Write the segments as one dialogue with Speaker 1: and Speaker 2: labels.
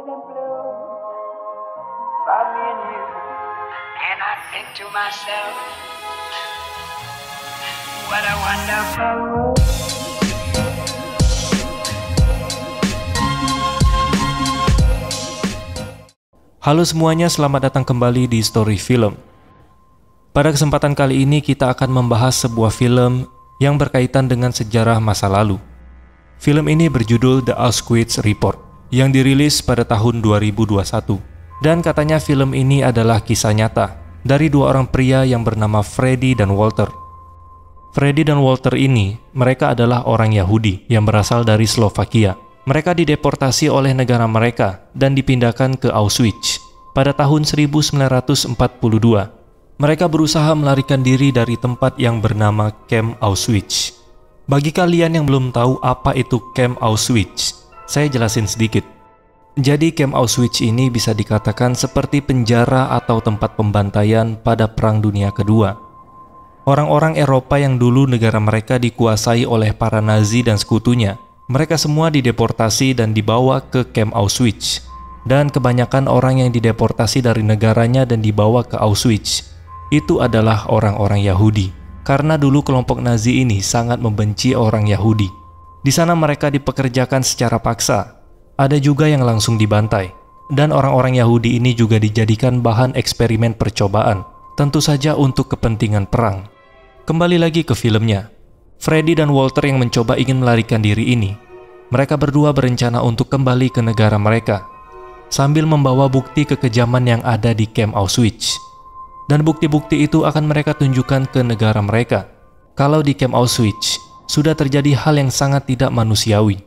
Speaker 1: and blue for me and you. And I think to myself, what a wonderful world.
Speaker 2: Halo semuanya, selamat datang kembali di Story Film. Pada kesempatan kali ini kita akan membahas sebuah film yang berkaitan dengan sejarah masa lalu. Film ini berjudul The Auschwitz Report yang dirilis pada tahun 2021. Dan katanya film ini adalah kisah nyata dari dua orang pria yang bernama Freddy dan Walter. Freddy dan Walter ini, mereka adalah orang Yahudi yang berasal dari Slovakia. Mereka dideportasi oleh negara mereka dan dipindahkan ke Auschwitz pada tahun 1942. Mereka berusaha melarikan diri dari tempat yang bernama Camp Auschwitz. Bagi kalian yang belum tahu apa itu Camp Auschwitz, saya jelasin sedikit. Jadi Camp Auschwitz ini bisa dikatakan seperti penjara atau tempat pembantaian pada Perang Dunia Kedua. Orang-orang Eropa yang dulu negara mereka dikuasai oleh para Nazi dan sekutunya, mereka semua dideportasi dan dibawa ke Camp Auschwitz. Dan kebanyakan orang yang dideportasi dari negaranya dan dibawa ke Auschwitz itu adalah orang-orang Yahudi. Karena dulu kelompok Nazi ini sangat membenci orang Yahudi. Di sana mereka dipekerjakan secara paksa. Ada juga yang langsung dibantai. Dan orang-orang Yahudi ini juga dijadikan bahan eksperimen percobaan. Tentu saja untuk kepentingan perang. Kembali lagi ke filmnya. Freddy dan Walter yang mencoba ingin melarikan diri ini, mereka berdua berencana untuk kembali ke negara mereka, sambil membawa bukti kekejaman yang ada di Camp Auschwitz. Dan bukti-bukti itu akan mereka tunjukkan ke negara mereka, kalau di Camp Auschwitz sudah terjadi hal yang sangat tidak manusiawi.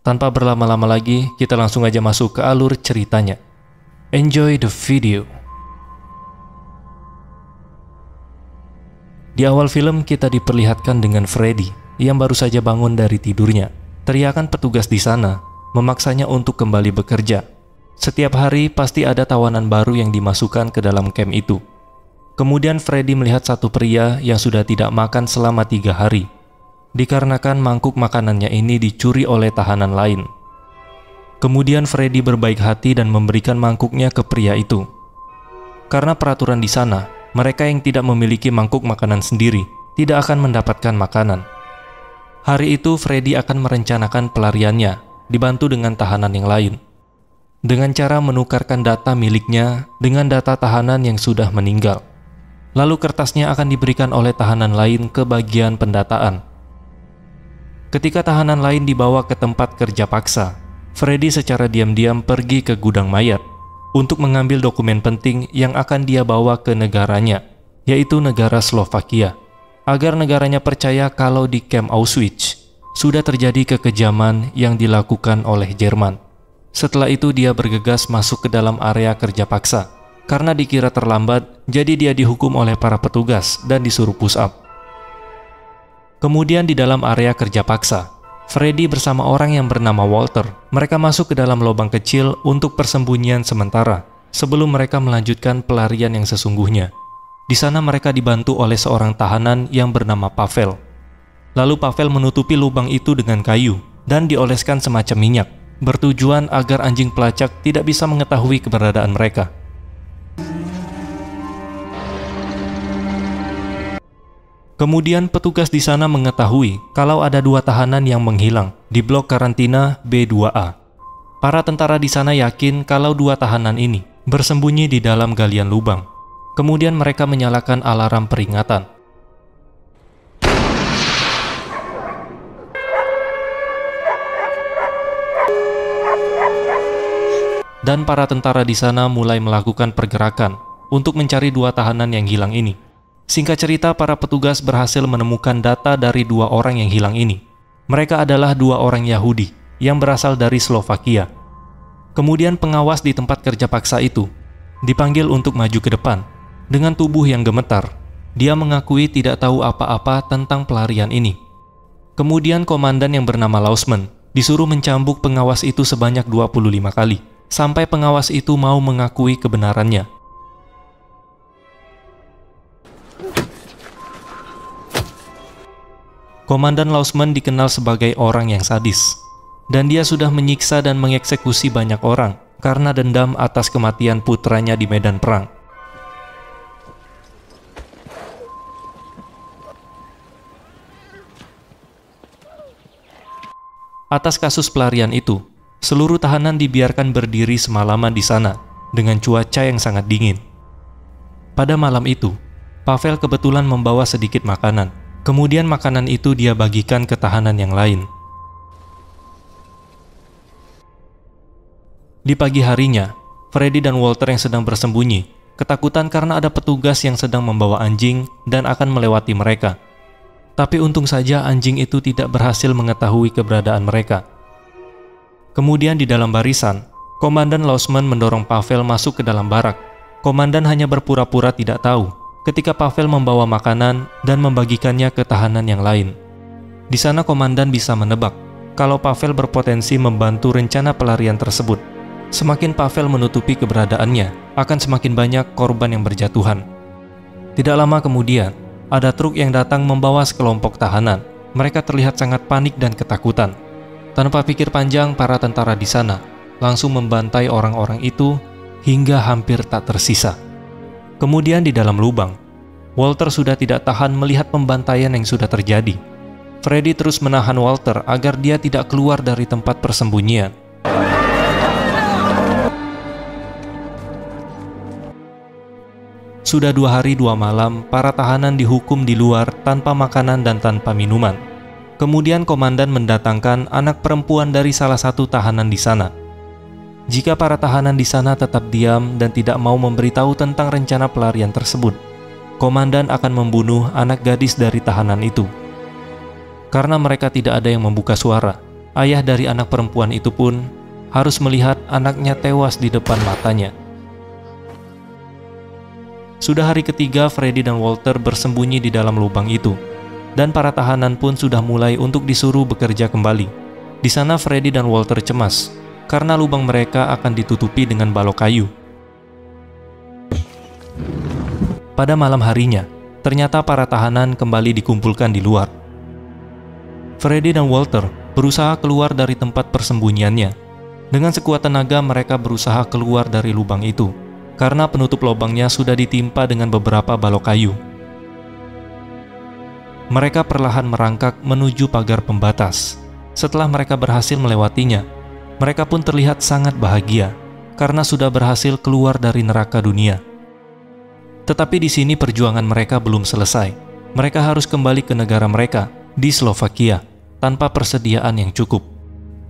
Speaker 2: Tanpa berlama-lama lagi, kita langsung aja masuk ke alur ceritanya. Enjoy the video. Di awal film kita diperlihatkan dengan Freddy yang baru saja bangun dari tidurnya. Teriakan petugas di sana memaksanya untuk kembali bekerja. Setiap hari pasti ada tawanan baru yang dimasukkan ke dalam camp itu. Kemudian Freddy melihat satu pria yang sudah tidak makan selama 3 hari. Dikarenakan mangkuk makanannya ini dicuri oleh tahanan lain. Kemudian Freddy berbaik hati dan memberikan mangkuknya ke pria itu. Karena peraturan di sana, mereka yang tidak memiliki mangkuk makanan sendiri tidak akan mendapatkan makanan. Hari itu Freddy akan merencanakan pelariannya, dibantu dengan tahanan yang lain. Dengan cara menukarkan data miliknya dengan data tahanan yang sudah meninggal. Lalu kertasnya akan diberikan oleh tahanan lain ke bagian pendataan. Ketika tahanan lain dibawa ke tempat kerja paksa, Freddy secara diam-diam pergi ke gudang mayat untuk mengambil dokumen penting yang akan dia bawa ke negaranya, yaitu negara Slovakia, agar negaranya percaya kalau di Camp Auschwitz sudah terjadi kekejaman yang dilakukan oleh Jerman. Setelah itu dia bergegas masuk ke dalam area kerja paksa. Karena dikira terlambat, jadi dia dihukum oleh para petugas dan disuruh push up. Kemudian di dalam area kerja paksa, Freddy bersama orang yang bernama Walter, mereka masuk ke dalam lubang kecil untuk persembunyian sementara sebelum mereka melanjutkan pelarian yang sesungguhnya. Di sana mereka dibantu oleh seorang tahanan yang bernama Pavel. Lalu Pavel menutupi lubang itu dengan kayu dan dioleskan semacam minyak, bertujuan agar anjing pelacak tidak bisa mengetahui keberadaan mereka. Kemudian petugas di sana mengetahui kalau ada 2 tahanan yang menghilang di blok karantina B2A. Para tentara di sana yakin kalau 2 tahanan ini bersembunyi di dalam galian lubang. Kemudian mereka menyalakan alarm peringatan. Dan para tentara di sana mulai melakukan pergerakan untuk mencari 2 tahanan yang hilang ini. Singkat cerita, para petugas berhasil menemukan data dari 2 orang yang hilang ini. Mereka adalah 2 orang Yahudi yang berasal dari Slovakia. Kemudian pengawas di tempat kerja paksa itu dipanggil untuk maju ke depan. Dengan tubuh yang gemetar, dia mengakui tidak tahu apa-apa tentang pelarian ini. Kemudian komandan yang bernama Lausman disuruh mencambuk pengawas itu sebanyak 25 kali, sampai pengawas itu mau mengakui kebenarannya. Komandan Lausman dikenal sebagai orang yang sadis. dan dia sudah menyiksa dan mengeksekusi banyak orang karena dendam atas kematian putranya di medan perang. Atas kasus pelarian itu, seluruh tahanan dibiarkan berdiri semalaman di sana dengan cuaca yang sangat dingin. Pada malam itu, Pavel kebetulan membawa sedikit makanan. Kemudian makanan itu dia bagikan ke tahanan yang lain. Di pagi harinya, Freddy dan Walter yang sedang bersembunyi, ketakutan karena ada petugas yang sedang membawa anjing dan akan melewati mereka. Tapi untung saja anjing itu tidak berhasil mengetahui keberadaan mereka. Kemudian di dalam barisan, Komandan Lausman mendorong Pavel masuk ke dalam barak. Komandan hanya berpura-pura tidak tahu ketika Pavel membawa makanan dan membagikannya ke tahanan yang lain. Di sana komandan bisa menebak kalau Pavel berpotensi membantu rencana pelarian tersebut. Semakin Pavel menutupi keberadaannya, akan semakin banyak korban yang berjatuhan. Tidak lama kemudian, ada truk yang datang membawa sekelompok tahanan. Mereka terlihat sangat panik dan ketakutan. Tanpa pikir panjang, para tentara di sana langsung membantai orang-orang itu hingga hampir tak tersisa. Kemudian di dalam lubang, Walter sudah tidak tahan melihat pembantaian yang sudah terjadi. Freddy terus menahan Walter agar dia tidak keluar dari tempat persembunyian. Sudah 2 hari 2 malam, para tahanan dihukum di luar tanpa makanan dan tanpa minuman. Kemudian komandan mendatangkan anak perempuan dari salah satu tahanan di sana. Jika para tahanan di sana tetap diam dan tidak mau memberitahu tentang rencana pelarian tersebut, komandan akan membunuh anak gadis dari tahanan itu. Karena mereka tidak ada yang membuka suara, ayah dari anak perempuan itu pun harus melihat anaknya tewas di depan matanya. Sudah hari ketiga Freddy dan Walter bersembunyi di dalam lubang itu, dan para tahanan pun sudah mulai untuk disuruh bekerja kembali. Di sana Freddy dan Walter cemas, karena lubang mereka akan ditutupi dengan balok kayu. Pada malam harinya, ternyata para tahanan kembali dikumpulkan di luar. Freddy dan Walter berusaha keluar dari tempat persembunyiannya. Dengan sekuat tenaga mereka berusaha keluar dari lubang itu, karena penutup lubangnya sudah ditimpa dengan beberapa balok kayu. Mereka perlahan merangkak menuju pagar pembatas. Setelah mereka berhasil melewatinya, mereka pun terlihat sangat bahagia karena sudah berhasil keluar dari neraka dunia. Tetapi di sini perjuangan mereka belum selesai. Mereka harus kembali ke negara mereka di Slovakia tanpa persediaan yang cukup.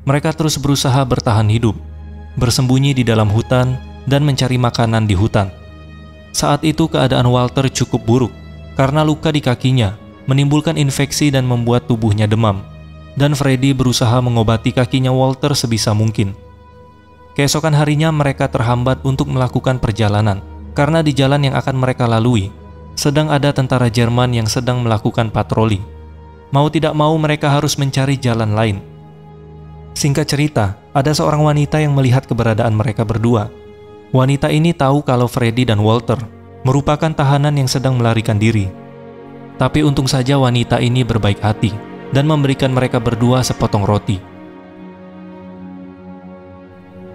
Speaker 2: Mereka terus berusaha bertahan hidup, bersembunyi di dalam hutan dan mencari makanan di hutan. Saat itu keadaan Walter cukup buruk karena luka di kakinya menimbulkan infeksi dan membuat tubuhnya demam. Dan Freddy berusaha mengobati kakinya Walter sebisa mungkin. Keesokan harinya mereka terhambat untuk melakukan perjalanan karena di jalan yang akan mereka lalui sedang ada tentara Jerman yang sedang melakukan patroli. Mau tidak mau mereka harus mencari jalan lain. Singkat cerita, ada seorang wanita yang melihat keberadaan mereka berdua. Wanita ini tahu kalau Freddy dan Walter merupakan tahanan yang sedang melarikan diri. Tapi untung saja wanita ini berbaik hati dan memberikan mereka berdua sepotong roti.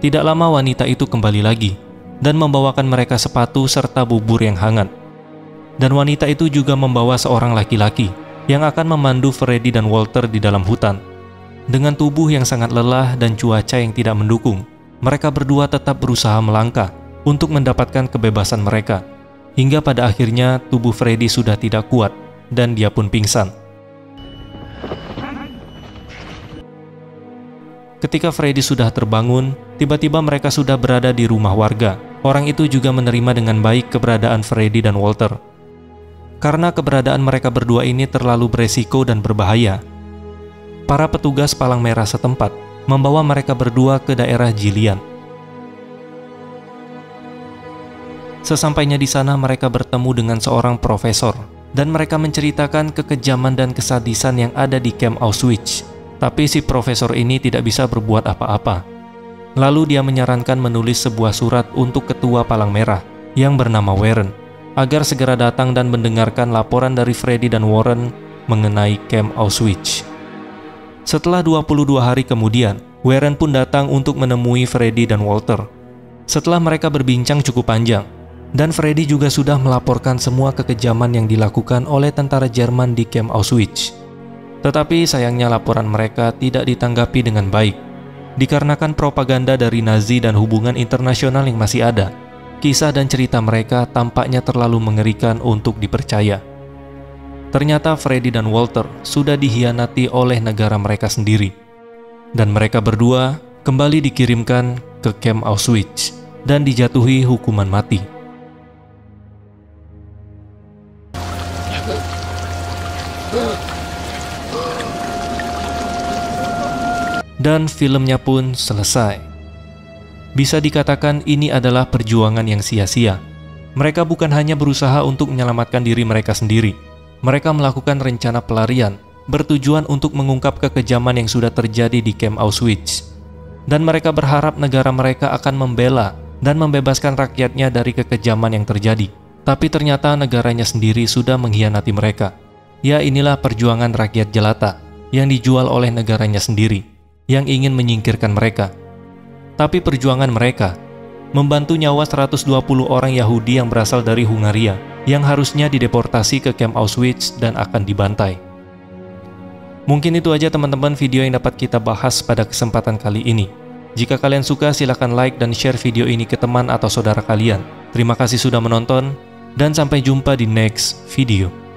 Speaker 2: Tidak lama wanita itu kembali lagi dan membawakan mereka sepatu serta bubur yang hangat. Dan wanita itu juga membawa seorang laki-laki yang akan memandu Freddy dan Walter di dalam hutan. Dengan tubuh yang sangat lelah dan cuaca yang tidak mendukung, mereka berdua tetap berusaha melangkah untuk mendapatkan kebebasan mereka. Hingga pada akhirnya tubuh Freddy sudah tidak kuat dan dia pun pingsan. Ketika Freddy sudah terbangun, tiba-tiba mereka sudah berada di rumah warga. Orang itu juga menerima dengan baik keberadaan Freddy dan Walter. Karena keberadaan mereka berdua ini terlalu beresiko dan berbahaya, para petugas palang merah setempat membawa mereka berdua ke daerah Jilian. Sesampainya di sana mereka bertemu dengan seorang profesor dan mereka menceritakan kekejaman dan kesadisan yang ada di kamp Auschwitz. Tapi si profesor ini tidak bisa berbuat apa-apa. Lalu dia menyarankan menulis sebuah surat untuk ketua palang merah yang bernama Warren agar segera datang dan mendengarkan laporan dari Freddy dan Warren mengenai kamp Auschwitz. Setelah 22 hari kemudian, Warren pun datang untuk menemui Freddy dan Walter. Setelah mereka berbincang cukup panjang, dan Freddy juga sudah melaporkan semua kekejaman yang dilakukan oleh tentara Jerman di kamp Auschwitz. Tetapi sayangnya laporan mereka tidak ditanggapi dengan baik. Dikarenakan propaganda dari Nazi dan hubungan internasional yang masih ada, kisah dan cerita mereka tampaknya terlalu mengerikan untuk dipercaya. Ternyata Freddy dan Walter sudah dihianati oleh negara mereka sendiri. Dan mereka berdua kembali dikirimkan ke kamp Auschwitz dan dijatuhi hukuman mati. Dan filmnya pun selesai. Bisa dikatakan ini adalah perjuangan yang sia-sia. Mereka bukan hanya berusaha untuk menyelamatkan diri mereka sendiri. Mereka melakukan rencana pelarian bertujuan untuk mengungkap kekejaman yang sudah terjadi di kamp Auschwitz. Dan mereka berharap negara mereka akan membela dan membebaskan rakyatnya dari kekejaman yang terjadi. Tapi ternyata negaranya sendiri sudah mengkhianati mereka. Ya, inilah perjuangan rakyat jelata yang dijual oleh negaranya sendiri, yang ingin menyingkirkan mereka. Tapi perjuangan mereka membantu nyawa 120 orang Yahudi yang berasal dari Hungaria, yang harusnya dideportasi ke kamp Auschwitz dan akan dibantai. Mungkin itu aja teman-teman video yang dapat kita bahas pada kesempatan kali ini. Jika kalian suka, silahkan like dan share video ini ke teman atau saudara kalian. Terima kasih sudah menonton, dan sampai jumpa di next video.